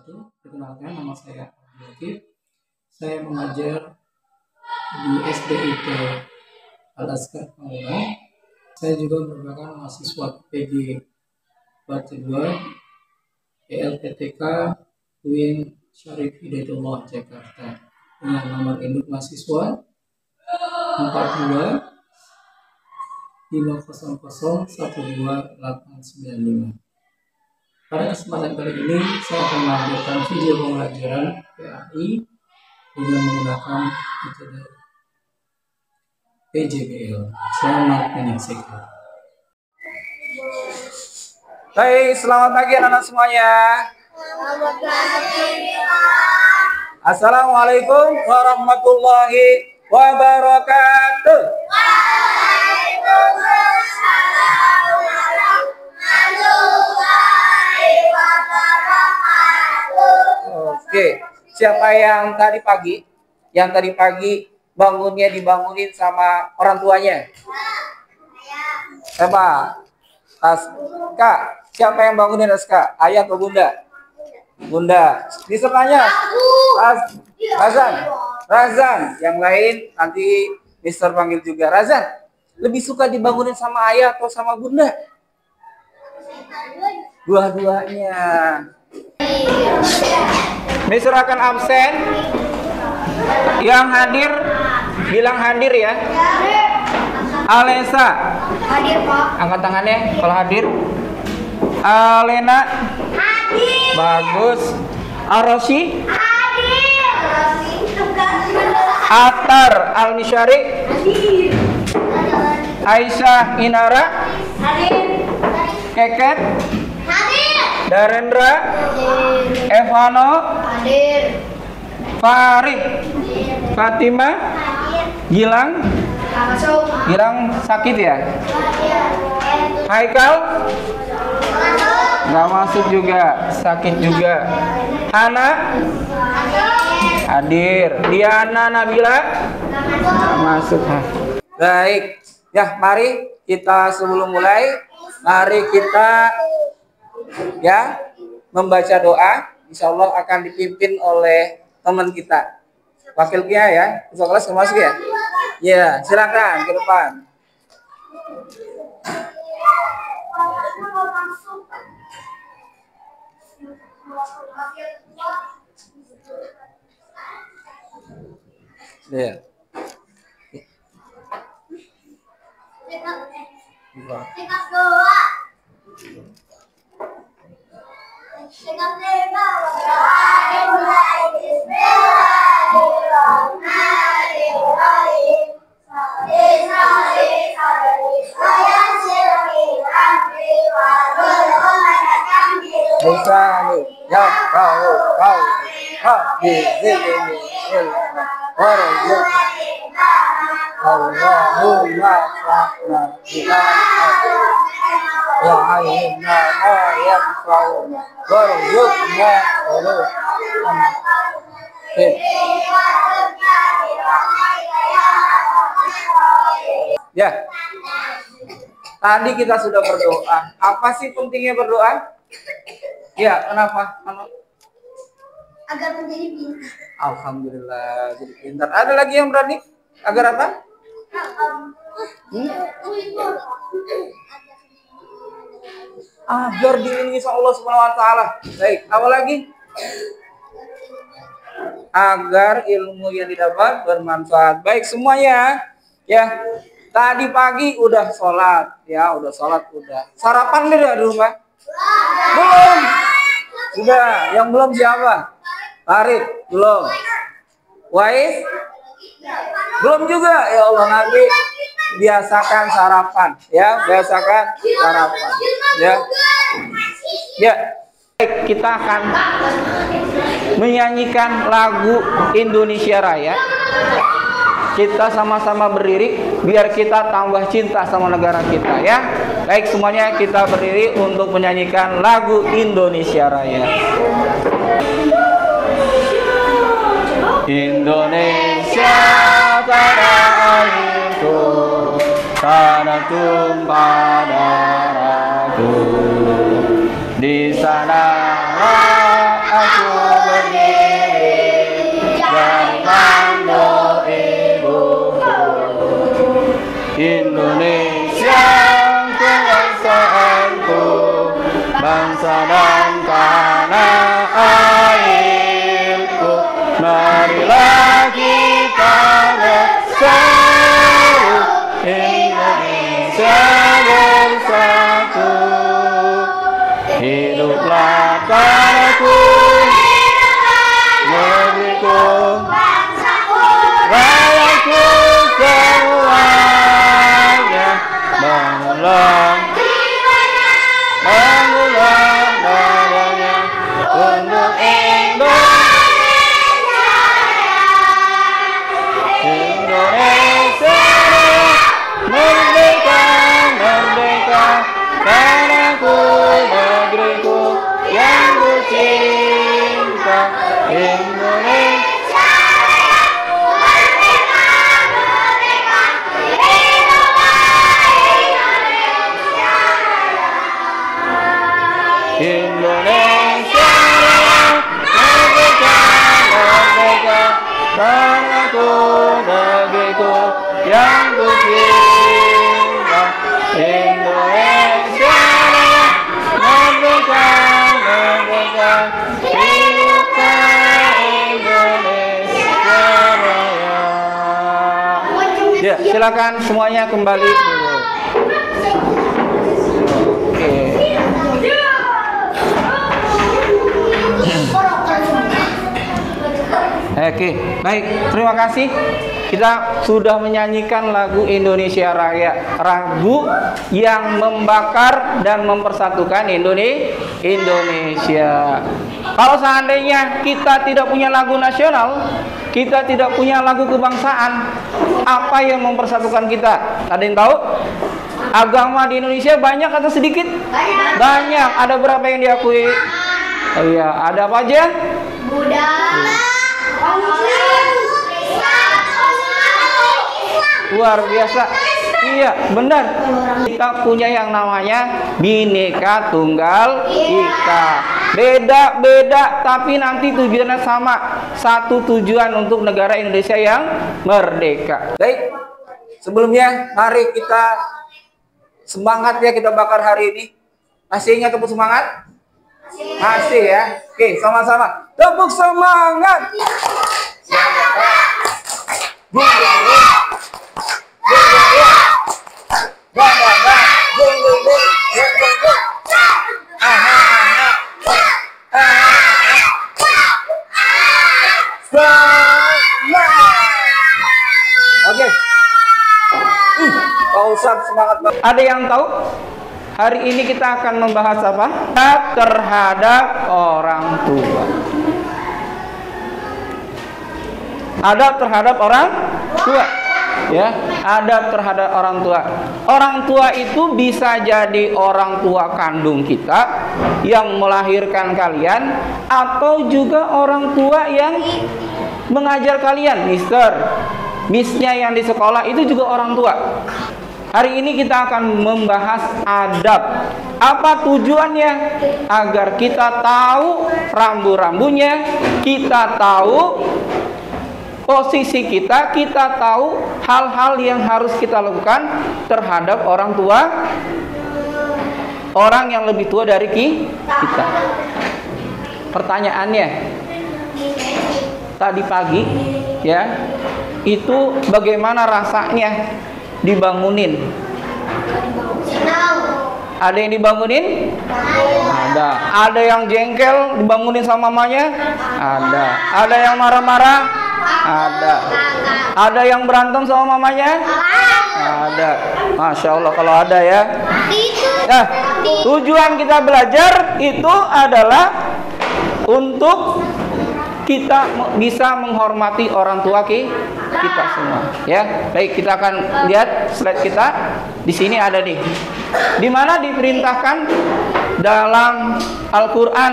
wabarakatuh. Perkenalkan, nama saya Abdul. Saya mengajar di SDIT Al-Azkar Palembang. Saya juga merupakan mahasiswa PG Batu 2 ELPTK UIN Syarif Hidayatullah Jakarta dengan nomor induk mahasiswa 42 500 12895. Pada kesempatan kali ini saya akan melanjutkan video pembelajaran PAI dengan menggunakan metode PJBL. Selamat menyaksikan. Baik, selamat pagi anak-anak semuanya. Assalamualaikum warahmatullahi wabarakatuh. Oke, siapa yang tadi pagi bangunnya dibangunin sama orang tuanya? Coba, Kak, siapa yang bangunin Kak? Ayah atau bunda? Bunda. Disertanya? Razan. Yang lain nanti Mister panggil juga. Razan, lebih suka dibangunin sama ayah atau sama bunda? Dua-duanya. Mister akan absen. Yang hadir bilang hadir ya. Alesa. Hadir, Pak. Angkat tangannya kalau hadir. Alena. Hadir. Bagus. Arosi. Hadir. Atar Al-Misyari. Hadir. Aisyah Inara. Hadir. Keket. Hadir. Darendra. Evano. Hadir. Farid. Fatima. Gilang. Gilang sakit ya? Haikal? Nggak masuk juga, sakit juga. Hana? Hadir. Diana Nabila? Nggak masuk. Baik, ya mari kita sebelum mulai, mari kita ya membaca doa. Insya Allah akan dipimpin oleh teman kita. Wakilnya ya, ketua kelas masuk ya? Ya, silakan ke depan. Ya. Ya kau Allahumma rahmatina wa aina ayam fauna warzuqna Ya. Tadi kita sudah berdoa. Apa sih pentingnya berdoa? Ya, kenapa? Agar menjadi pintar. Alhamdulillah jadi pintar. Ada lagi yang berani? Agar apa? Agar dilindungi sama Allah Subhanahu wa taala. Baik, apa lagi? Agar ilmu yang didapat bermanfaat. Baik semuanya. Ya. Tadi pagi udah sholat, ya, udah. Sarapan udah di rumah? Belum. Sudah, yang belum siapa? Farid, belum. Wais? Belum juga. Ya Allah, nanti biasakan sarapan, ya, ya. Ya. Baik, kita akan menyanyikan lagu Indonesia Raya. Kita sama-sama berdiri biar kita tambah cinta sama negara kita ya. Baik semuanya kita berdiri untuk menyanyikan lagu Indonesia Raya. Indonesia tanah airku, tanah tumpah darahku. Di sana aku tanahku, negeriku yang ku cinta, Indonesia. Indonesia merdeka, merdeka, tanahku, negeriku yang ku cinta, Indonesia merdeka, merdeka, hiduplah Indonesia Raya. Ya, silakan semuanya kembali dulu. Oke. Oke, baik. Terima kasih. Kita sudah menyanyikan lagu Indonesia Raya, lagu yang membakar dan mempersatukan Indonesia. Kalau seandainya kita tidak punya lagu nasional, kita tidak punya lagu kebangsaan, apa yang mempersatukan kita? Ada yang tahu? Agama di Indonesia banyak atau sedikit? Banyak. Ada berapa yang diakui? Oh iya, ada apa aja? Buddha, Luar biasa. Iya, benar. Kita punya yang namanya Bhinneka Tunggal Ika. Beda-beda, tapi nanti tujuannya sama. Satu tujuan untuk negara Indonesia yang merdeka. Baik, sebelumnya mari kita semangat ya, kita bakar hari ini. Masih ingat tepuk semangat? Masih ya. Oke, sama-sama. Tepuk semangat. Oke. Pak Ustadz semangat banget. Ada yang tahu? Hari ini kita akan membahas apa? Terhadap orang tua. Adab terhadap orang tua. Ya, adab terhadap orang tua. Orang tua itu bisa jadi orang tua kandung kita yang melahirkan kalian, atau juga orang tua yang mengajar kalian, Missnya yang di sekolah itu juga orang tua. Hari ini kita akan membahas adab. Apa tujuannya? Agar kita tahu rambu-rambunya, kita tahu posisi kita, kita tahu hal-hal yang harus kita lakukan terhadap orang tua, orang yang lebih tua dari kita. Pertanyaannya, tadi pagi ya, itu bagaimana rasanya dibangunin? Ada yang dibangunin? Ada. Ada yang jengkel dibangunin sama mamanya? Ada. Ada yang marah-marah? Ada. Ada yang berantem sama mamanya? Ada. Masya Allah kalau ada ya. Nah, tujuan kita belajar itu adalah untuk kita bisa menghormati orang tua kita semua. Ya, baik, kita akan lihat slide kita. Di sini ada nih. Di mana diperintahkan dalam Al-Quran,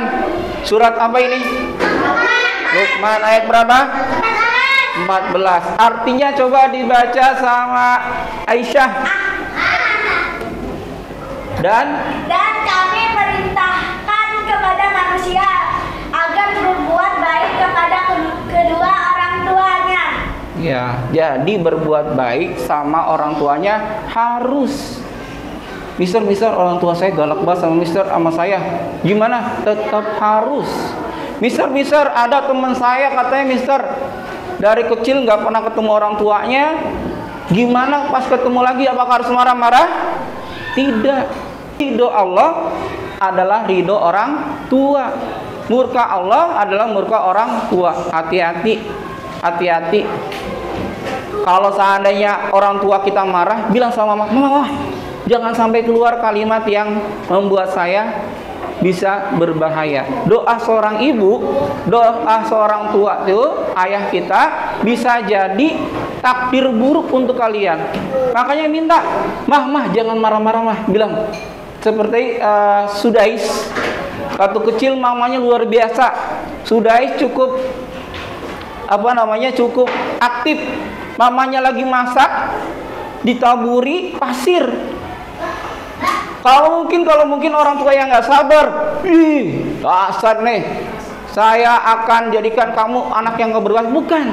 surat apa ini? Luqman ayat berapa? 14. Artinya coba dibaca sama Aisyah. Dan kami perintahkan kepada manusia agar berbuat baik kepada kedua orang tuanya. ya, jadi berbuat baik sama orang tuanya harus. Mister, orang tua saya galak banget sama saya. Gimana? Tetap harus. Mister, ada teman saya katanya dari kecil nggak pernah ketemu orang tuanya. Gimana pas ketemu lagi? Apakah harus marah-marah? Tidak. Ridho Allah adalah ridho orang tua. Murka Allah adalah murka orang tua. Hati-hati. Kalau seandainya orang tua kita marah, bilang sama mama, jangan sampai keluar kalimat yang membuat saya bisa berbahaya. Doa seorang ibu, doa seorang tua itu, ayah kita, bisa jadi takdir buruk untuk kalian. Makanya minta, mah jangan marah-marah, bilang, seperti Sudais. Waktu kecil mamanya luar biasa. Sudais cukup cukup aktif. Mamanya lagi masak, ditaburi pasir. Kalau mungkin orang tua yang nggak sabar, dasar nih, saya akan jadikan kamu anak yang nggak berbakat. Bukan.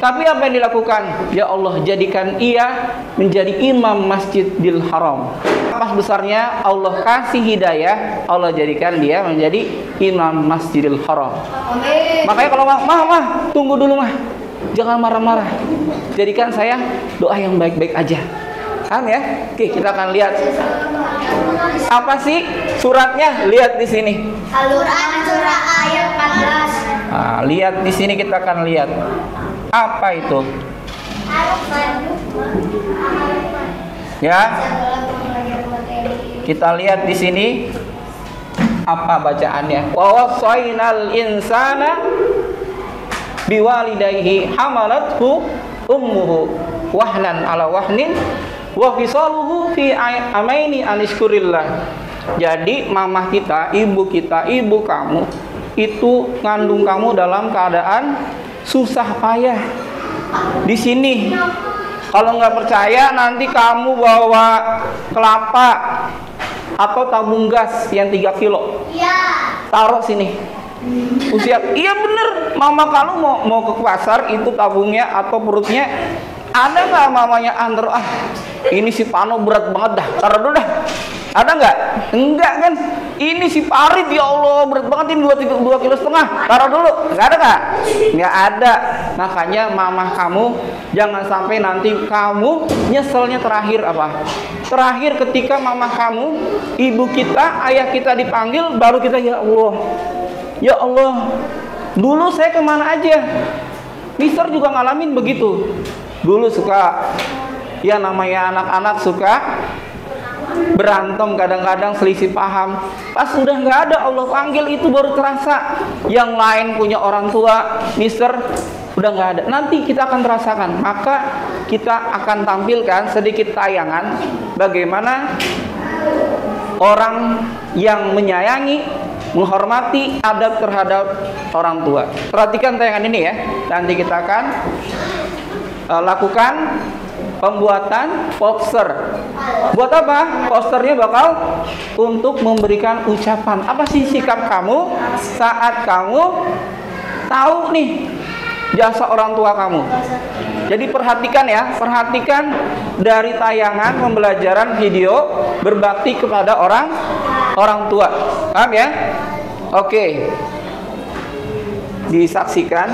Tapi apa yang dilakukan? Ya Allah, jadikan ia menjadi imam Masjidil Haram. Pas besarnya Allah kasih hidayah, Allah jadikan dia menjadi imam Masjidil Haram. Amin. Makanya kalau mah, tunggu dulu mah, jangan marah-marah. Jadikan saya doa yang baik-baik aja. Paham ya? Oke, kita akan lihat. Apa sih suratnya? Lihat di sini. Al-Quran surah ayat 14. Nah, lihat di sini kita akan lihat. Apa itu? Ya. Kita lihat di sini apa bacaannya. Wa wasainal insana biwalidayhi hamalathu ummuhu wahnan ala wahnin wa fisaluhu fi amaini anishkurillah. Jadi mamah kita, ibu kamu itu ngandung kamu dalam keadaan susah payah. Di sini kalau nggak percaya, nanti kamu bawa kelapa atau tabung gas yang 3 kilo, taruh sini. Usia, iya bener, mama kalau mau ke pasar itu tabungnya atau perutnya ada nggak mamanya antar? Ini si Pano berat banget dah, taruh dulu dah. Ada nggak? Enggak kan? Ini si Parit, ya Allah berat banget, ini 2,5 kilo, taruh dulu. Nggak ada nggak? Nggak ada. Makanya mamah kamu jangan sampai nanti kamu nyeselnya terakhir apa? Terakhir ketika mamah kamu, ibu kita, ayah kita dipanggil, baru kita ya Allah, dulu saya kemana aja? Mister juga ngalamin begitu. Dulu suka, ya namanya anak-anak suka berantem, kadang-kadang selisih paham. Pas udah nggak ada Allah panggil, itu baru terasa. Yang lain punya orang tua, Mister udah nggak ada. Nanti kita akan merasakan. Maka kita akan tampilkan sedikit tayangan bagaimana orang yang menyayangi, menghormati adab terhadap orang tua. Perhatikan tayangan ini ya. Nanti kita akan lakukan pembuatan poster. Buat apa? Posternya bakal untuk memberikan ucapan. Apa sih sikap kamu saat kamu tahu nih jasa orang tua kamu? Jadi perhatikan ya, perhatikan dari tayangan pembelajaran video berbakti kepada orang tua. Paham ya? Oke. Disaksikan.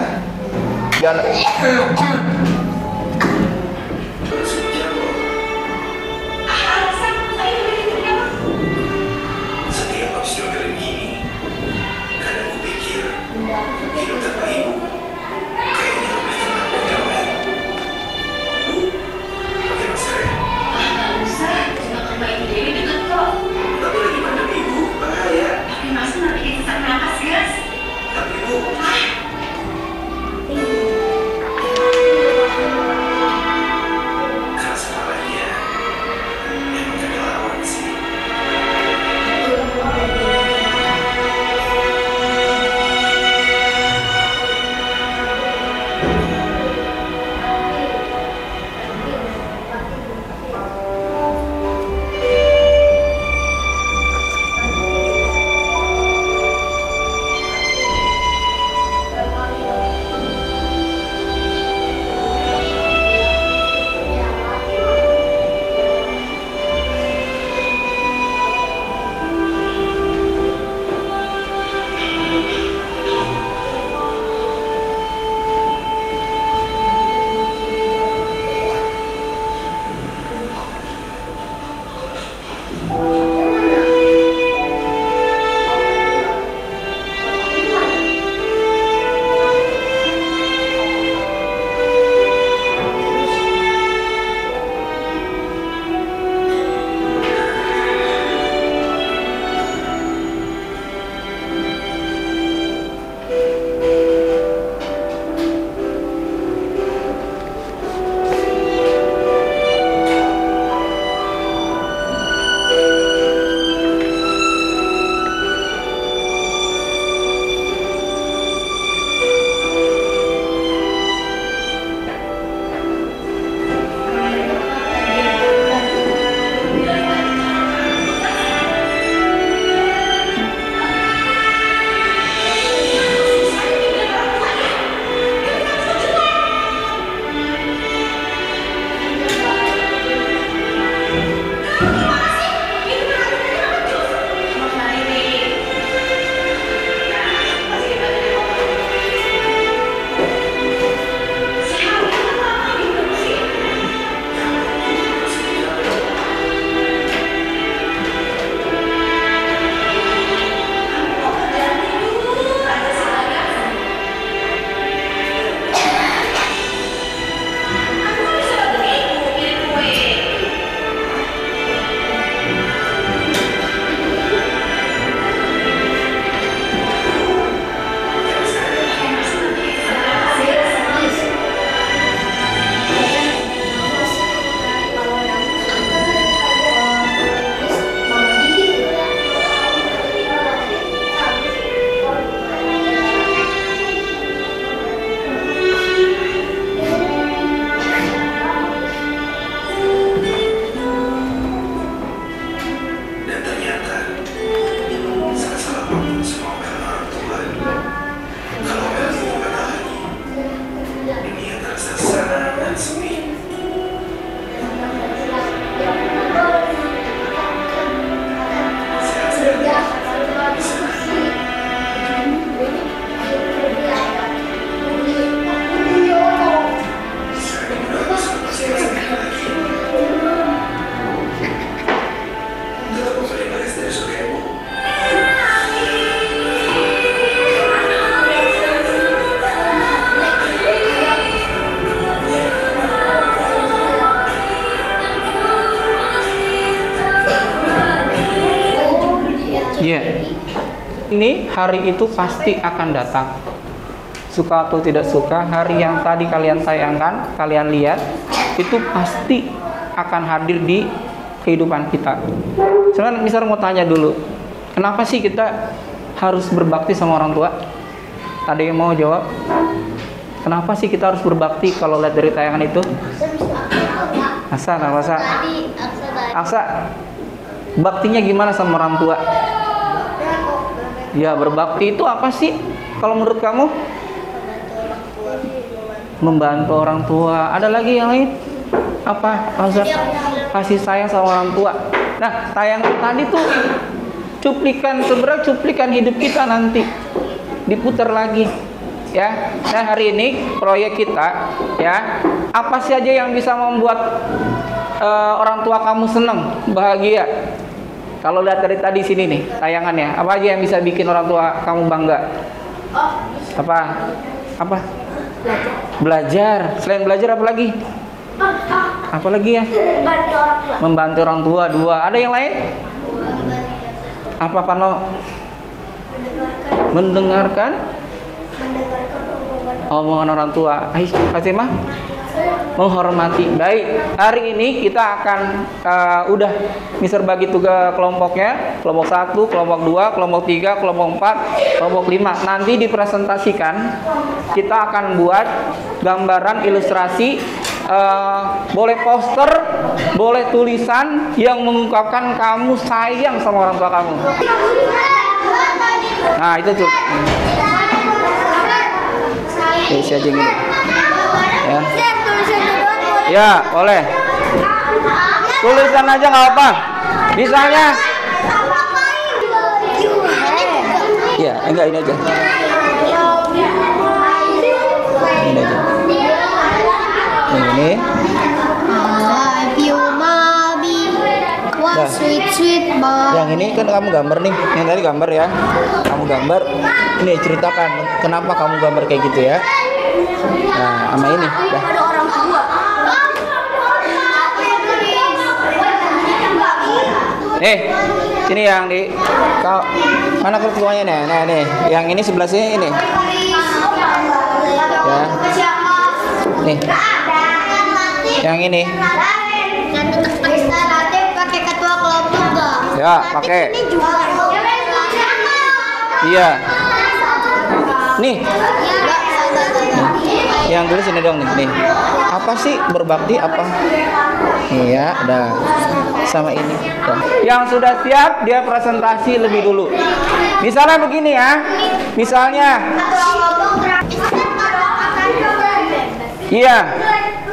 ini, hari itu pasti akan datang. Suka atau tidak suka, hari yang tadi kalian sayangkan, kalian lihat, itu pasti akan hadir di kehidupan kita. Sekarang misal mau tanya dulu, kenapa sih kita harus berbakti sama orang tua? Ada yang mau jawab? Kenapa sih kita harus berbakti kalau lihat dari tayangan itu? Aksa, baktinya gimana sama orang tua? Ya, berbakti itu apa sih kalau menurut kamu? Membantu orang tua. Ada lagi yang lain? Apa? Kasih sayang sama orang tua. Nah, tayangan tadi tuh sebenarnya cuplikan hidup kita nanti diputar lagi, ya. Nah, hari ini proyek kita, ya, apa sih aja yang bisa membuat orang tua kamu senang, bahagia? Kalau lihat dari tadi sini nih tayangannya, apa aja yang bisa bikin orang tua kamu bangga? Apa? Belajar. Selain belajar apa lagi? Apa lagi ya? Membantu orang tua. Dua. Ada yang lain? Apa Pano? Mendengarkan omongan orang tua. Fatimah? Menghormati. Baik, hari ini kita akan udah Mister bagi tugas kelompoknya, kelompok 1, kelompok 2, kelompok 3, kelompok 4, kelompok 5. Nanti dipresentasikan, kita akan buat gambaran ilustrasi, boleh poster, boleh tulisan yang mengungkapkan kamu sayang sama orang tua kamu. Nah, itu tuh. Isi aja gini. Ya. Ya, boleh. Tulisan aja nggak apa. Misalnya. Ya, enggak ini aja. Ini aja. Ini. Sweet boy. Yang ini kan kamu gambar nih. Yang tadi gambar ya. Kamu gambar. Ini ceritakan kenapa kamu gambar kayak gitu ya. Nah, sama ini. Dah. Sini yang di kau mana ketuanya nih? Nah, nih, yang ini sebelah sini ini. Ya. Nih. Yang ini. Pakai ketua kelompok enggak? Ya, pakai. Iya. Nih. Yang tulis ini dong nih. Apa sih berbakti apa? Iya, udah. Sama ini. Yang sudah siap dia presentasi lebih dulu. Misalnya begini ya. Misalnya. Iya.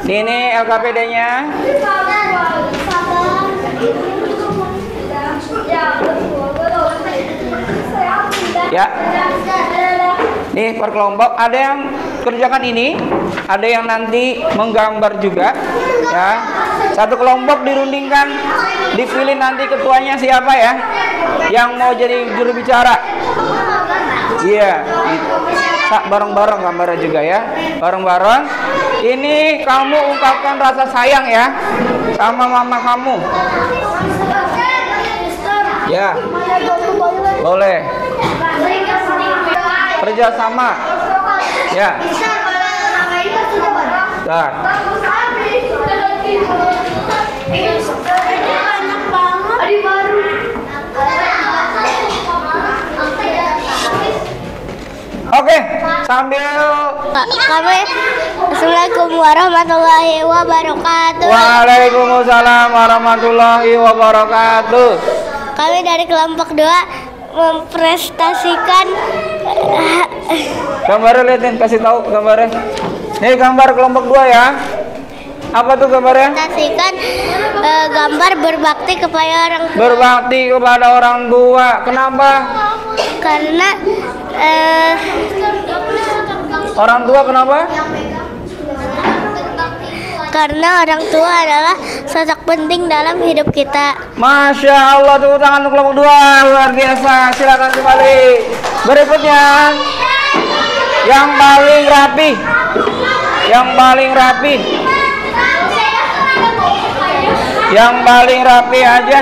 Ini LKPD-nya. Ya. Nih per kelompok ada yang kerjakan ini, ada yang nanti menggambar juga, ya. Satu kelompok dirundingkan, dipilih nanti ketuanya siapa ya, yang mau jadi juru bicara. Iya, bareng-bareng gambarnya juga ya, bareng-bareng. Ini kamu ungkapkan rasa sayang ya sama mama kamu. Ya, boleh. Kerjasama. Ya. Nah. Oke, sambil Kami Assalamualaikum warahmatullahi wabarakatuh. Waalaikumsalam warahmatullahi wabarakatuh. Kami dari kelompok 2 mempresentasikan gambarnya, liatin, kasih tahu gambarnya. Nih gambar kelompok 2 ya. Apa tuh gambarnya? mempresentasikan gambar berbakti kepada orang tua. Berbakti kepada orang tua. Kenapa? Karena Orang tua kenapa? karena orang tua adalah sosok penting dalam hidup kita. Masya Allah, tepuk tangan untuk kelompok 2, luar biasa. Silakan kembali. Berikutnya, yang paling rapi, yang paling rapi, yang paling rapi aja.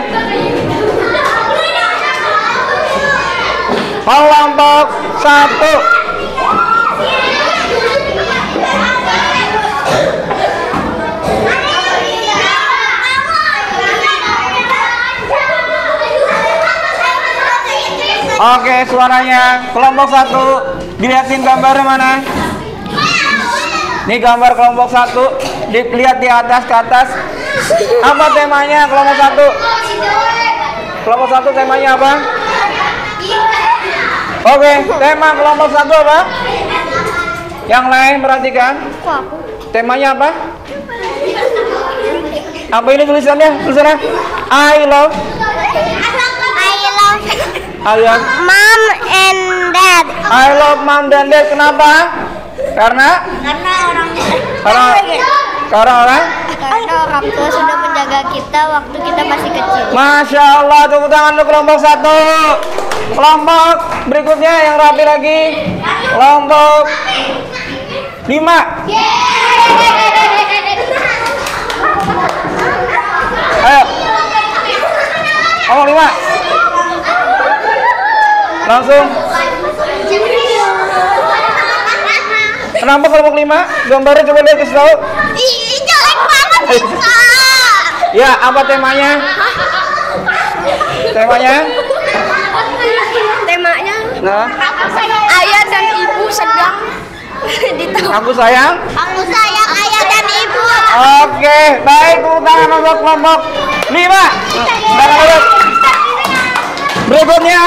Kelompok 1. Oke, suaranya kelompok 1. Dilihatin gambarnya mana? Ini gambar kelompok 1. Dilihat di atas ke atas. Apa temanya kelompok 1? Kelompok 1 temanya apa? Oke, tema kelompok 1 apa? Yang lain perhatikan. Temanya apa? Apa ini tulisannya? Tulisannya I love Mom and Dad. I love mom dan dad. Kenapa? Karena orang tua sudah menjaga kita waktu kita masih kecil. Masya Allah, tepuk tangan untuk kelompok 1. Kelompok berikutnya yang rapi lagi. Kelompok 5. Ayo. Kelompok 5. Langsung. Kenapa kelompok 5? Gambarnya coba lihat kasih tahu. Jelek banget. Ya, apa temanya? Temanya? Nah, Ayah dan ibu sedang aku sayang. Aku sayang ayah dan ibu. Oke, baik, tepuk tangan untuk kelompok 5. Tangan dulu. Berikutnya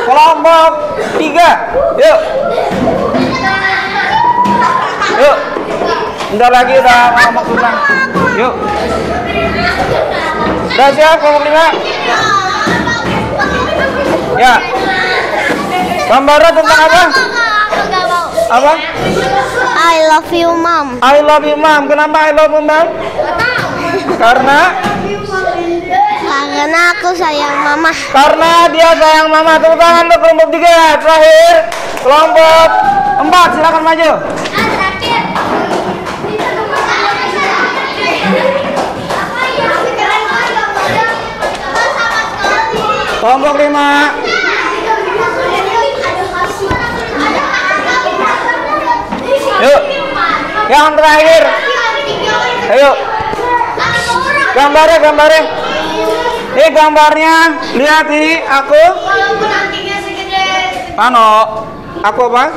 kelompok 3. Yuk. Bentar lagi udah kelompok pulang. Yuk. Udah siap kelompok 5? Ya. Gambarnya tentang apa? Apa? I love you, Mom. I love you, Mom. Kenapa I love you, Mom? Karena aku sayang Mama. Karena dia sayang Mama. Tepuk tangan untuk kelompok 3. Terakhir kelompok 4. Silakan maju. Kelompok 5. Yuk. Yang terakhir. Ayo. Gambarnya. Ini gambarnya. Lihat ini aku. Pano. Aku apa?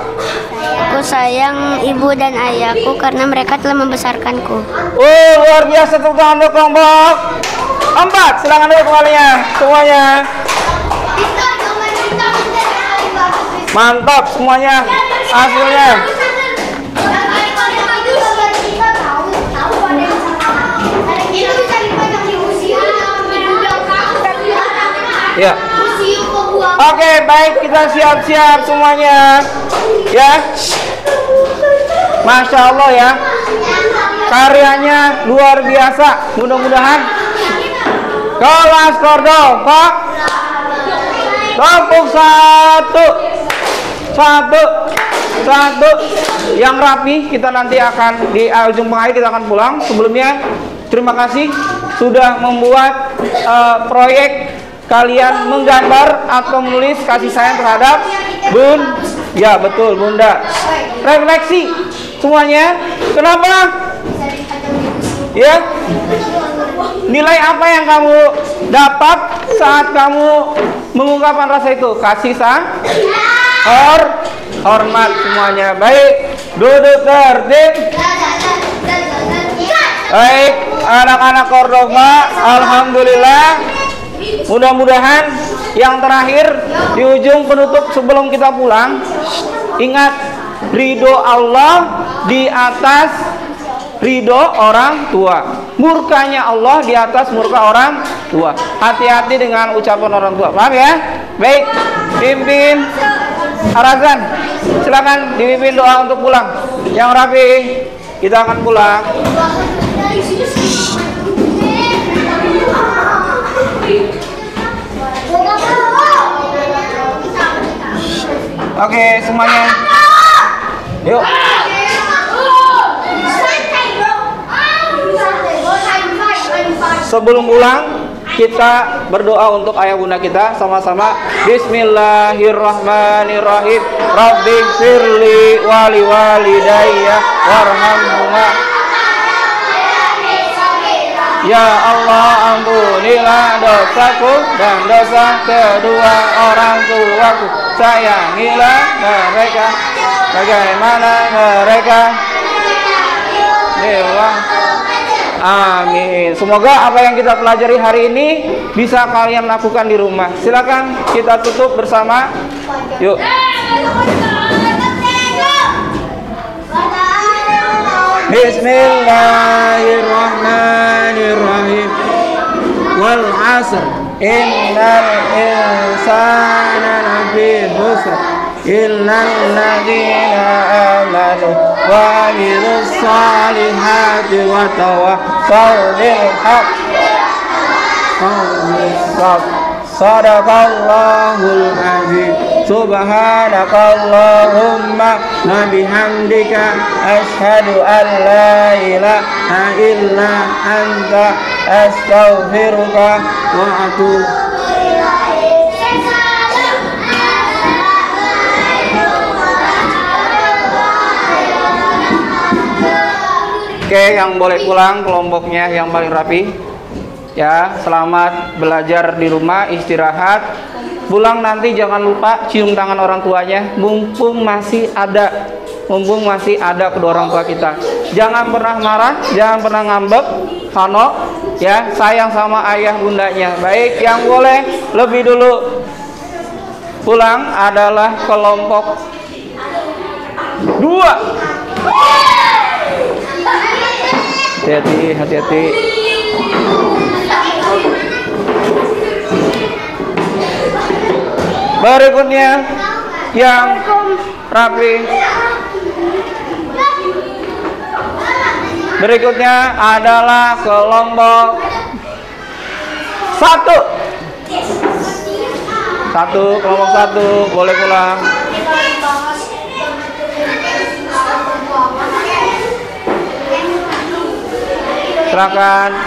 Aku sayang ibu dan ayahku karena mereka telah membesarkanku. Oh, luar biasa, tepuk tangan untuk kelompok 4. Silakan dulu kembalinya semuanya. Mantap semuanya hasilnya. Ya. Oke, baik, kita siap-siap semuanya. Ya. Masya Allah ya. Karyanya luar biasa. Mudah-mudahan kelas Cordova kelompok 1 yang rapi. Kita nanti akan di ujung pengakhir kita akan pulang. Sebelumnya terima kasih sudah membuat proyek kalian menggambar atau menulis kasih sayang terhadap ya betul Bunda. Refleksi semuanya. Kenapa? Ya. Nilai apa yang kamu dapat saat kamu mengungkapkan rasa itu? Kasih sayang, hormat semuanya. Baik, duduk tertib. Baik, anak-anak Cordova, alhamdulillah. Mudah-mudahan yang terakhir di ujung penutup sebelum kita pulang, ingat ridho Allah di atas ridho orang tua, murkanya Allah di atas murka orang tua. Hati-hati dengan ucapan orang tua, paham ya? Baik, pimpin Arazan, silakan dipimpin doa untuk pulang. Yang rapi, kita akan pulang. Oke, semuanya. Yuk. sebelum pulang kita berdoa untuk ayah bunda kita sama-sama. Bismillahirrahmanirrahim. Rabbighfirli wali walidayya warhamhuma. Ya Allah, ampunilah dosaku dan dosa kedua orang tuaku. Sayangilah mereka bagaimana mereka dewa. Amin. Semoga apa yang kita pelajari hari ini bisa kalian lakukan di rumah. Silakan kita tutup bersama. Yuk. Bismillahirrahmanirrahim. Wal 'asr innal insana lafi khusr illal ladzina amanu wa 'amilus solihati wa tawassaw bil haqq. Sadaqallahul azim. Subhanakallahumma wa bihamdika asyhadu an la ilaha illa anta astaghfiruka wa atubu. Oke, yang boleh pulang kelompoknya yang paling rapi. Ya, selamat belajar di rumah, istirahat. Pulang nanti jangan lupa cium tangan orang tuanya, mumpung masih ada kedua orang tua kita. Jangan pernah marah, jangan pernah ngambek, Hano, ya, sayang sama ayah bundanya. Baik, yang boleh lebih dulu pulang adalah kelompok 2. Hati-hati. Berikutnya yang rapi. Berikutnya adalah kelompok 1. Kelompok 1 boleh pulang. Silakan.